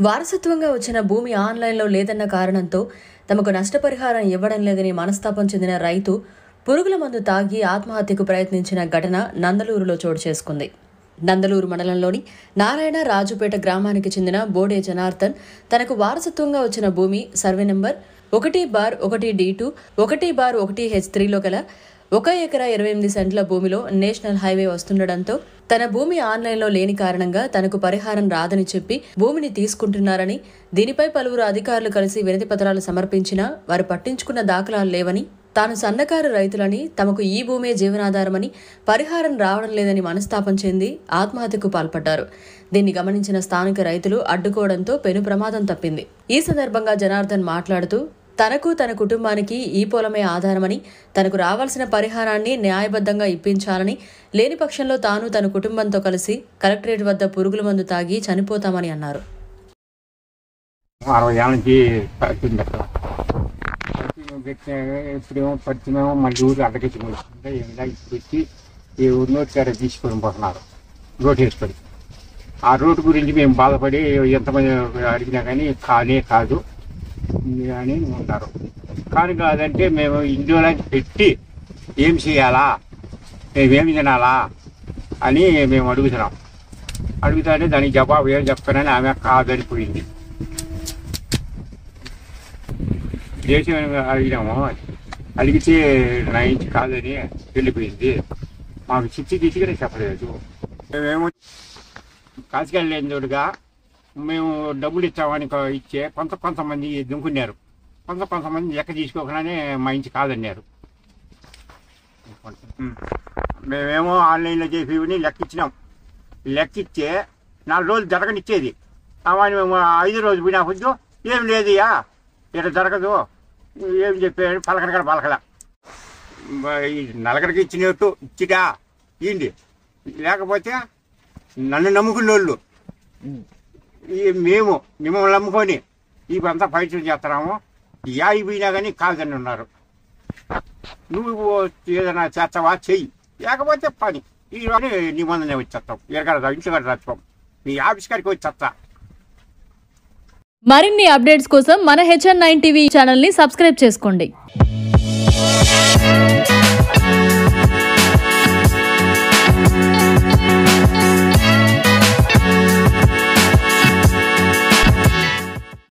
వారసత్వంగా వచ్చిన భూమి ఆన్లైన్లో లేదన్న కారణంతో తమకు నష్టపరిహారం ఇవ్వడం లేదని మనస్తాపం చెందిన రైతు పురుగుల మందు తాగి ఆత్మహత్యకు ప్రయత్నించిన ఘటన నందలూరులో చోటు చేసుకుంది. నందలూరు మండలంలోని నారాయణ రాజుపేట గ్రామానికి చెందిన బోడే జనార్దన్ తనకు వారసత్వంగా వచ్చిన భూమి సర్వే నంబర్ 1/1D2 1/1H3లో గల 1 ఎకరా 28 సెంట్ల భూమిలో నేషనల్ హైవే వస్తుండటంతో తన భూమి ఆన్లైన్లో లేని కారణంగా తనకు పరిహారం రాదని చెప్పి భూమిని తీసుకుంటున్నారని, దీనిపై పలువురు అధికారులు కలిసి వినతి పత్రాలు సమర్పించినా వారు పట్టించుకున్న దాఖలాలు లేవని, తాను సన్నకారు రైతులని, తమకు ఈ భూమే జీవనాధారమని, పరిహారం రావడం లేదని మనస్తాపం చెంది ఆత్మహత్యకు పాల్పడ్డారు. దీన్ని గమనించిన స్థానిక రైతులు అడ్డుకోవడంతో పెను ప్రమాదం తప్పింది. ఈ సందర్భంగా జనార్దన్ మాట్లాడుతూ తనకు తన కుటుంబానికి ఈ పొలమే ఆధారమని, తనకు రావాల్సిన పరిహారాన్ని న్యాయబద్ధంగా ఇప్పించాలని, లేని పక్షంలో తాను తన కుటుంబంతో కలిసి కలెక్టరేట్ వద్ద పురుగుల మందు తాగి చనిపోతామని అన్నారు. 60 ఏళ్ళ నుంచి ఇప్పుడేమో పరిచయమేమో మళ్ళీ ఊరు అడ్డకెచ్చుకుంటే ఇప్పుడు వచ్చి ఈ ఊరి నోటి కాడ తీసుకొని పోతున్నారు రోడ్డు వేసుకొని. ఆ రోడ్డు గురించి మేము బాధపడి ఎంతమంది అడిగినా కానీ కానే కాదు అని ఉంటారు. కానీ కాదంటే మేము ఇండియాలో పెట్టి ఏం చేయాలా, మేమేమి తినాలా అని మేము అడుగుతున్నాం. అడుగుతానే దానికి జవాబు ఏం చెప్తానని ఆమె కాదని పోయింది. దేశం అడిగినాము, అడిగితే నా ఇంటి కాదని వెళ్ళిపోయింది. మాకు చిచ్చి తీసుకునే చెప్పలేదు. మేమేమో కాసుకెళ్ళలేని తోడుగా మేము డబ్బులు ఇచ్చామని ఇచ్చే కొంతమంది దుంకున్నారు, కొంతమంది లెక్క తీసుకోకుండానే మా ఇంటి కాదన్నారు. మేమేమో ఆన్లైన్లో చేసి లెక్క ఇచ్చినాం. లెక్క ఇచ్చే 4 రోజులు జరగనిచ్చేది. అవన్నీ మేము 5 రోజులు పోయినా వద్దు, ఏం లేదుయా ఇక్కడ జరగదు ఏం చెప్పాడు. పలకనకడ పలకల నలగడికి ఇచ్చినట్టు ఇచ్చిటా ఏంటి, లేకపోతే నన్ను నమ్ముకున్న వాళ్ళు మేము మిమ్మల్ని నమ్ముకొని ఇవంతా ఫైట్ చేస్తున్నాము. పోయినా కానీ కాదని ఉన్నారు. నువ్వు ఏదైనా చేస్తావా చెయ్యి, లేకపోతే పని ఈ నీ మందునే వచ్చేస్తాం. ఎరగడ ఇంట్లో కూడా రచ్చుకోం, నీ ఆఫీస్ కాడికి వచ్చేస్తా. మరిన్ని అప్డేట్స్ కోసం మన HN9 టీవీ ఛానల్ని సబ్స్క్రైబ్ చేసుకోండి.